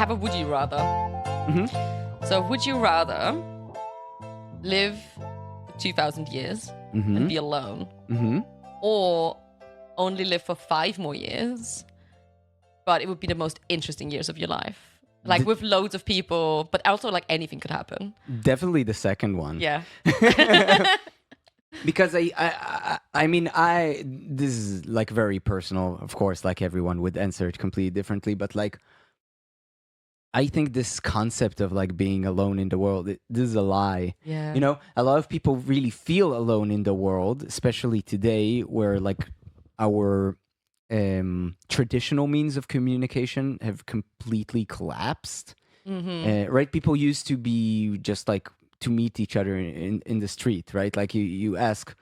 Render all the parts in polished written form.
have a would you rather. Mm-hmm. So would you rather live for 2,000 years and be alone, or only live for 5 more years, but it would be the most interesting years of your life, like with loads of people, but also like anything could happen? Definitely the second one. Yeah. Because I mean, this is like very personal, of course, like everyone would answer it completely differently, but like, I think this concept of like being alone in the world, this is a lie. Yeah. You know, a lot of people really feel alone in the world, especially today, where like our traditional means of communication have completely collapsed. Right? People used to be just like to meet each other in the street, right? Like you ask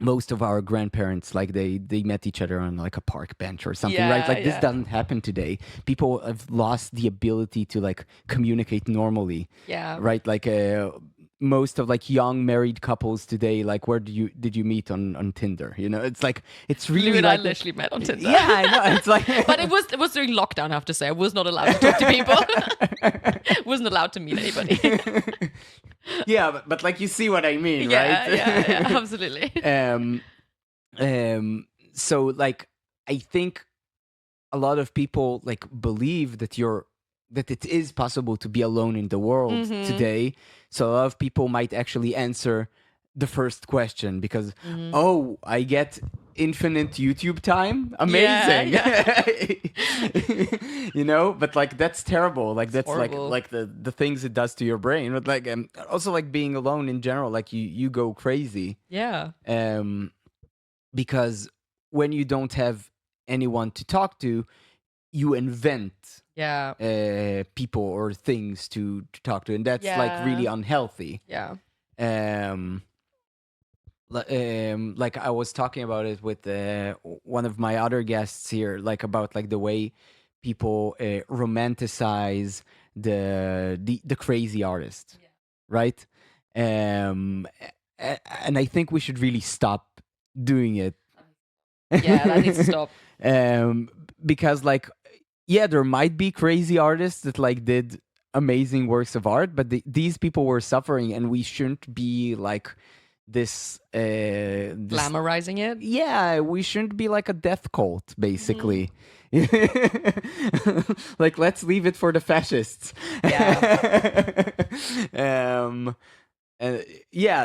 most of our grandparents, like they met each other on like a park bench or something, right? Like this doesn't happen today. People have lost the ability to like communicate normally. Yeah. Right? Like most of like young married couples today, like where did you meet on Tinder? You know, it's like it's really Lou and like I literally met on Tinder. Yeah, I know. It's like But it was during lockdown, I have to say. I was not allowed to talk to people. Wasn't allowed to meet anybody. Yeah, but like you see what I mean, right? Yeah, absolutely. So like I think a lot of people like believe that it is possible to be alone in the world today. So a lot of people might actually answer the first question because oh, I get infinite YouTube time, amazing. Yeah. You know, but like that's terrible. Like that's horrible. like the things it does to your brain. But like also like being alone in general, like you go crazy. Yeah. Because when you don't have anyone to talk to, you invent people or things to talk to, and that's like really unhealthy. Yeah. Like I was talking about it with one of my other guests here, like about like the way people romanticize the crazy artist, right? And I think we should really stop doing it. Yeah, that needs to stop. Because like, yeah, there might be crazy artists that like did amazing works of art, but these people were suffering, and we shouldn't be like this glamorizing it. Yeah, we shouldn't be like a death cult, basically. Like, let's leave it for the fascists. Yeah.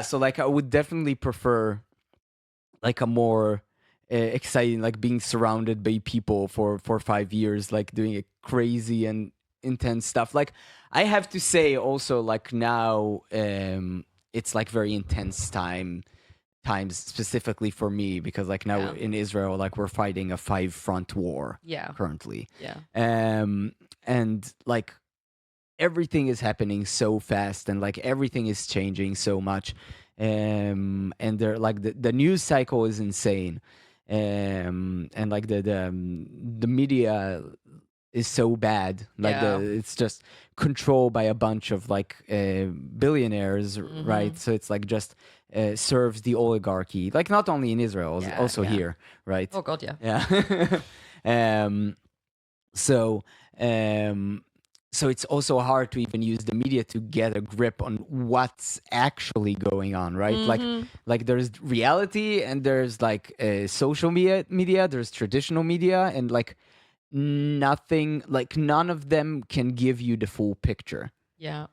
So like, I would definitely prefer like a more exciting, like being surrounded by people for 5 years, like doing a crazy and intense stuff. Like, I have to say also, like now it's like very intense times specifically for me, because like now in Israel, like we're fighting a 5-front war currently. And like everything is happening so fast, and like everything is changing so much. And they're like the news cycle is insane. And like the media is so bad, like it's just controlled by a bunch of like billionaires, right? So it's like just serves the oligarchy, like not only in Israel, also here, right? Oh god, So it's also hard to even use the media to get a grip on what's actually going on, right? Like there's reality, and there's like social media, there's traditional media, and like nothing, like none of them can give you the full picture. They're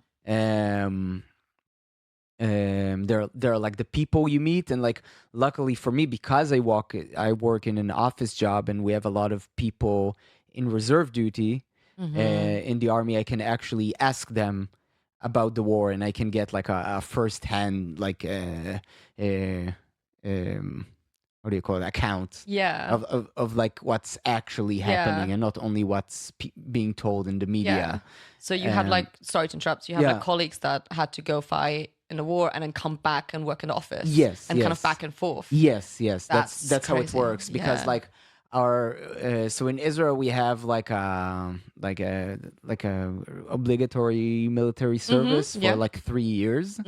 like the people you meet, and like luckily for me, because I work in an office job, and we have a lot of people in reserve duty in the army. I can actually ask them about the war, and I can get like a first-hand like what do you call it, account of like what's actually happening, and not only what's being told in the media. So you had like, sorry to interrupt, you had like colleagues that had to go fight in the war and then come back and work in the office. Kind of back and forth. Yes. That's how it works, because like our so in Israel we have like a obligatory military service for like 3 years.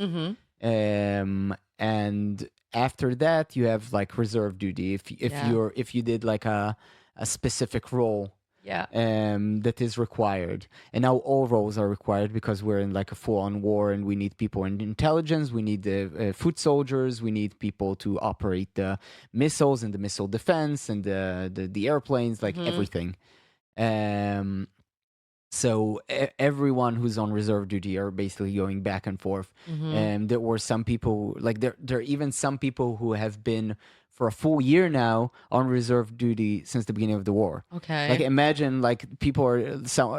And after that you have like reserve duty if you did like a specific role. that is required. And now all roles are required because we're in like a full-on war, and we need people in intelligence, we need the foot soldiers, we need people to operate the missiles and the missile defense and the airplanes, like everything. So everyone who's on reserve duty are basically going back and forth. And there were some people, like there are even some people who have been for a full year now on reserve duty since the beginning of the war. Okay. Like imagine like people are,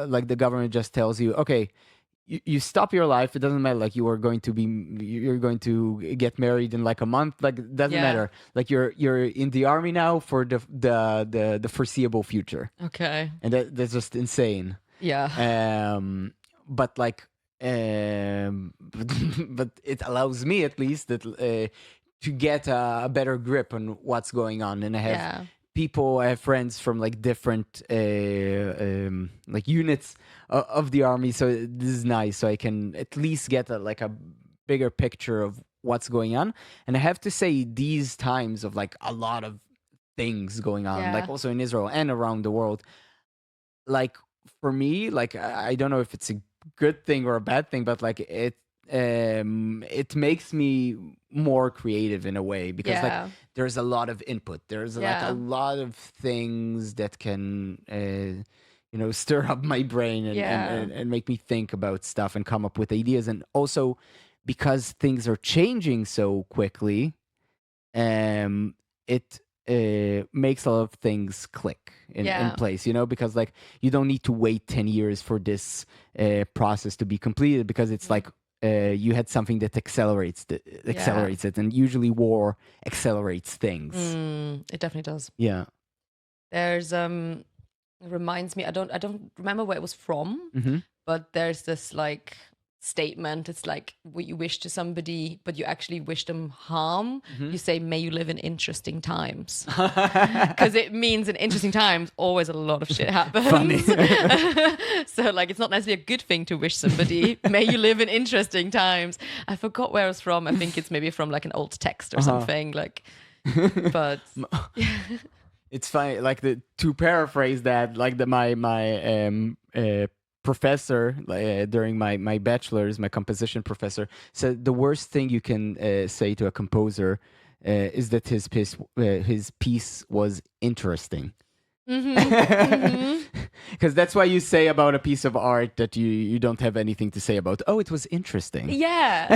like the government just tells you, okay, you stop your life. It doesn't matter. Like you're going to get married in like a month. Like it doesn't matter. Like you're in the army now for the foreseeable future. Okay. And that's just insane. Yeah. But like, but it allows me at least that to get a better grip on what's going on, and I have I have friends from like different like units of the army, so this is nice. So I can at least get a bigger picture of what's going on. And I have to say, these times of like a lot of things going on, like also in Israel and around the world, like for me, like I don't know if it's a good thing or a bad thing, but like it makes me more creative in a way, because like there's a lot of input, there's like a lot of things that can stir up my brain and make me think about stuff and come up with ideas. And also because things are changing so quickly, it makes a lot of things click in place, because like you don't need to wait 10 years for this process to be completed, because it's like you had something that accelerates it, and usually war accelerates things. It definitely does. Yeah. There's it reminds me, I don't remember where it was from, but there's this like statement. It's like what you wish to somebody, but you actually wish them harm. You say, may you live in interesting times, because it means in interesting times always a lot of shit happens. Funny. So like it's not necessarily a good thing to wish somebody may you live in interesting times. I forgot where it was from. I think it's maybe from like an old text or something, like, but it's funny, like to paraphrase that, like my professor during my bachelor's, my composition professor said the worst thing you can say to a composer is that his piece was interesting. Because that's why you say about a piece of art that you don't have anything to say about. Oh, it was interesting. Yeah.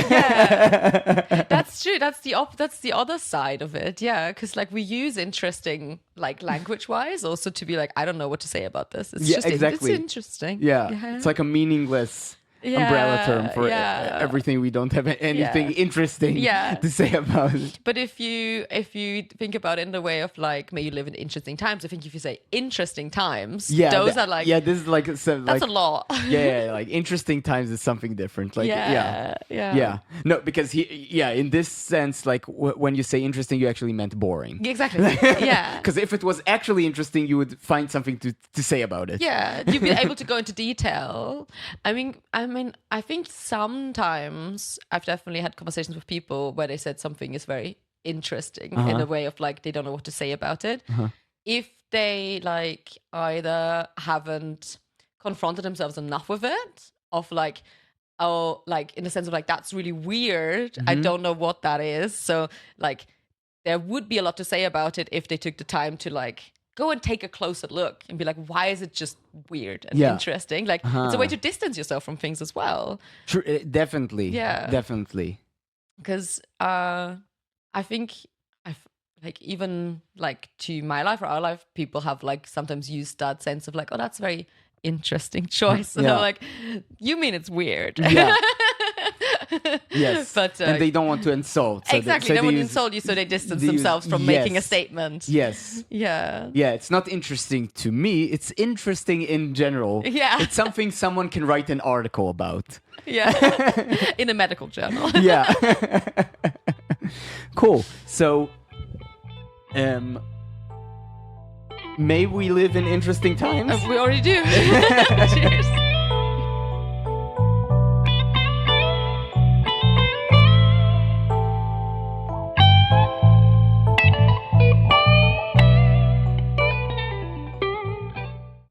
That's true. That's the other side of it. Yeah, because like we use interesting, like language wise, also to be like, I don't know what to say about this. It's just exactly. It's interesting. Yeah, it's like a meaningless umbrella term for everything we don't have anything interesting to say about it. But if you think about it in the way of like, may you live in interesting times, I think if you say interesting times, those are like, this is like that's like, a lot. Like interesting times is something different. Like no, because in this sense, like when you say interesting, you actually meant boring. Exactly. Because if it was actually interesting, you would find something to say about it. You'd be able to go into detail. I mean, I think sometimes I've definitely had conversations with people where they said something is very interesting in a way of like they don't know what to say about it. If they like either haven't confronted themselves enough with it, of like, oh, like in the sense of like, that's really weird. I don't know what that is. So like there would be a lot to say about it if they took the time to like go and take a closer look and be like, why is it just weird and interesting? Like it's a way to distance yourself from things as well. True, definitely. Yeah, definitely. Because I think like even like to my life or our life, people have like sometimes used that sense of like, oh, that's a very interesting choice. And I'm like, you mean it's weird? Yeah. Yes, but and they don't want to insult. So exactly, they want to insult you, so they distance themselves from making a statement. Yes. Yeah. Yeah, it's not interesting to me. It's interesting in general. Yeah. It's something someone can write an article about. Yeah. In a medical journal. Yeah. Cool. So, may we live in interesting times? We already do. Cheers.